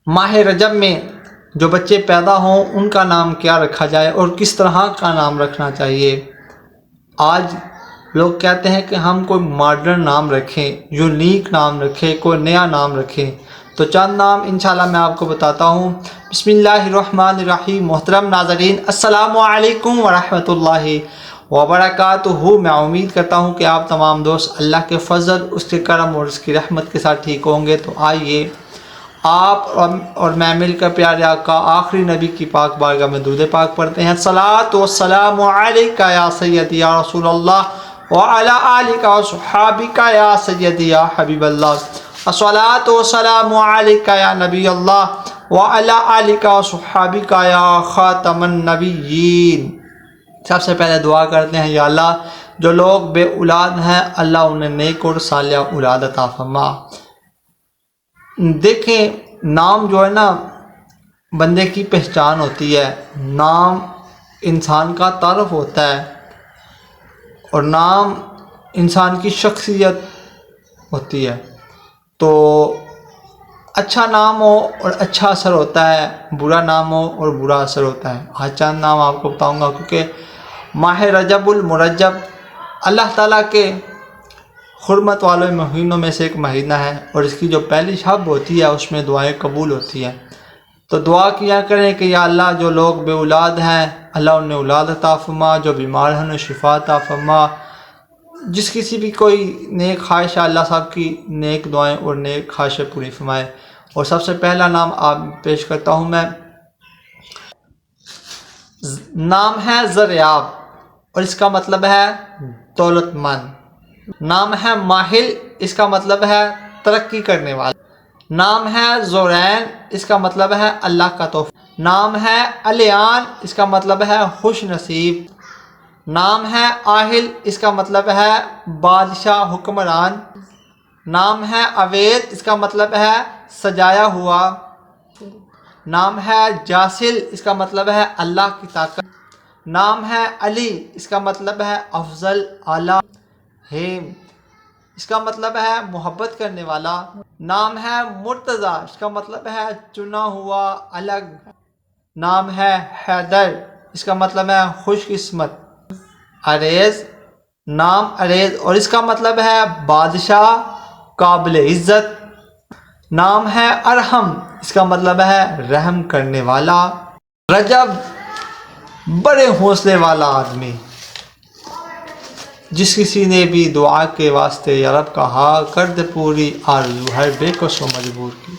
ماہ رجب میں جو بچے پیدا ہوں ان کا نام کیا رکھا جائے اور کس طرح کا نام رکھنا چاہیے۔ آج لوگ کہتے ہیں کہ ہم کوئی ماڈرن نام رکھیں، یونیک نام رکھیں، کوئی نیا نام رکھیں، تو چند نام انشاءاللہ میں آپ کو بتاتا ہوں۔ بسم اللہ الرحمن الرحیم۔ محترم ناظرین، السلام علیکم ورحمۃ اللہ وبرکاتہ۔ میں امید کرتا ہوں کہ آپ تمام دوست اللہ کے فضل، اس کے کرم اور اس کی رحمت کے ساتھ ٹھیک ہوں گے۔ تو آئیے آپ اور میں مل کر پیارے آقا آخری نبی کی پاک بارگاہ میں درود پاک پڑھتے ہیں۔ الصلاۃ والسلام علیکہ یا سیدی یا رسول اللہ وعلی آلک وصحابک یا سیدی یا حبیب اللہ۔ الصلاۃ والسلام علیکہ یا نبی اللہ وعلی آلک وصحابک یا خاتم النبیین۔ سب سے پہلے دعا کرتے ہیں، یا اللہ جو لوگ بے اولاد ہیں اللہ انہیں نیک اور صالح اولاد عطا فرما۔ دیکھیں، نام جو ہے نا بندے کی پہچان ہوتی ہے، نام انسان کا تعارف ہوتا ہے اور نام انسان کی شخصیت ہوتی ہے۔ تو اچھا نام ہو اور اچھا اثر ہوتا ہے، برا نام ہو اور برا اثر ہوتا ہے۔ آج چند نام آپ کو بتاؤں گا، کیونکہ ماہ رجب المرجب اللہ تعالیٰ کے حرمت والے مہینوں میں سے ایک مہینہ ہے، اور اس کی جو پہلی شب ہوتی ہے اس میں دعائیں قبول ہوتی ہیں۔ تو دعا کیا کریں کہ یا اللہ جو لوگ بے اولاد ہیں اللہ انہیں اولاد عطا فرما، جو بیمار ہیں انہیں شفا عطا فرما، جس کسی بھی کوئی نیک خواہش ہے اللہ صاحب کی نیک دعائیں اور نیک خواہشیں پوری فرمائے۔ اور سب سے پہلا نام آپ پیش کرتا ہوں میں، نام ہے زریاب اور اس کا مطلب ہے دولت مند۔ نام ہے ماہل، اس کا مطلب ہے ترقی کرنے والا۔ نام ہے زورین، اس کا مطلب ہے اللہ کا تحفہ۔ نام ہے الیان، اس کا مطلب ہے خوش نصیب۔ نام ہے آہل، اس کا مطلب ہے بادشاہ حکمران۔ نام ہے اوید، اس کا مطلب ہے سجایا ہوا۔ نام ہے جاسل، اس کا مطلب ہے اللہ کی طاقت۔ نام ہے علی، اس کا مطلب ہے افضل اعلیٰ ہیم، اس کا مطلب ہے محبت کرنے والا۔ نام ہے مرتضی، اس کا مطلب ہے چنا ہوا الگ۔ نام ہے حیدر، اس کا مطلب ہے خوش قسمت۔ عریض، نام عریض اور اس کا مطلب ہے بادشاہ قابل عزت۔ نام ہے ارحم، اس کا مطلب ہے رحم کرنے والا۔ رجب بڑے حوصلے والا آدمی، جس کسی نے بھی دعا کے واسطے یا رب کہا کر دے پوری آرزو ہر بے کس و مجبور کی۔